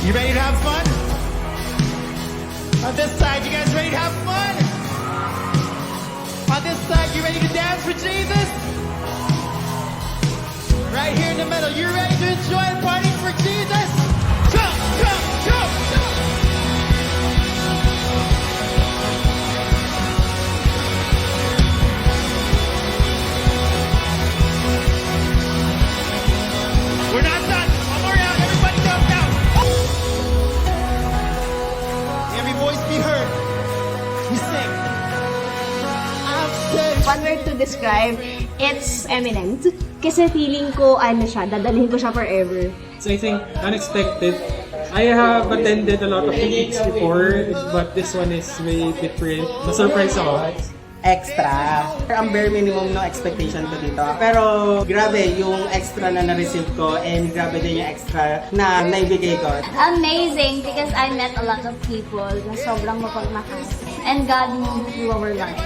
You ready to have fun? On this side, you guys ready to have fun? On this side, you ready to dance for Jesus? Right here in the middle, you ready to enjoy and party for Jesus? Jump, jump, jump, jump! We're not done. One more round. Everybody jump down. Every voice be heard. We sing. I'm safe. One word to describe, it's eminent. Kasi feeling ko, siya, dadalhin ko siya forever. So I think unexpected. I have attended a lot of gigs before, but this one is way different. Na-surprise ako. Extra. Ang bare minimum no expectation ko dito. Pero grabe yung extra na na-receive ko and grabe din yung extra na naibigay ko. Amazing because I met a lot of people na sobrang mapagmahal. And God moved through our lives.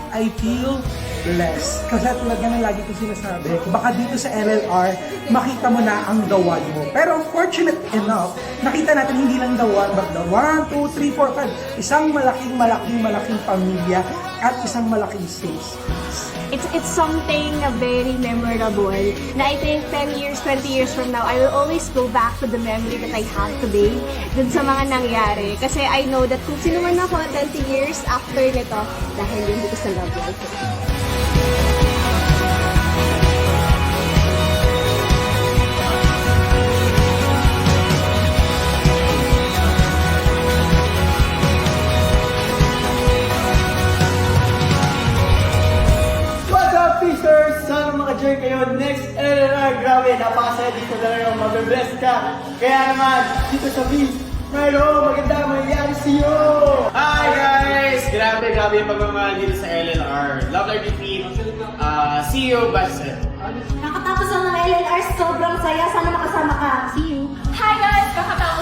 I feel blessed. Kasi talaga na lagi ko sinasabi, baka dito sa LLR, makita mo na ang the one mo. Pero fortunate enough, nakita natin hindi lang the one, but the 1, 2, 3, 4, 5. Isang malaking pamilya at isang malaking space. It's something na very memorable na I think 10 years, 20 years from now, I will always go back to the memory that I have today dun sa mga nangyari. Kasi I know that kung sino man ako 20 years after nito, dahil yun dito sa love life. What's up, Fishers? Sana maka-join kayo next LLR. Grabe, napakasaya dito talaga. Mabe-bless ka. Kaya naman, dito sa Beast, mayroong magandang mangyayari sa iyo. Hi guys! Grabe yung pagmamahal dito sa LLR. Love Life Retreat. See you, Bassett. Nakatapos ang mga LLR, sobrang saya. Sana makasama ka. See you. Hi guys! Kakatapos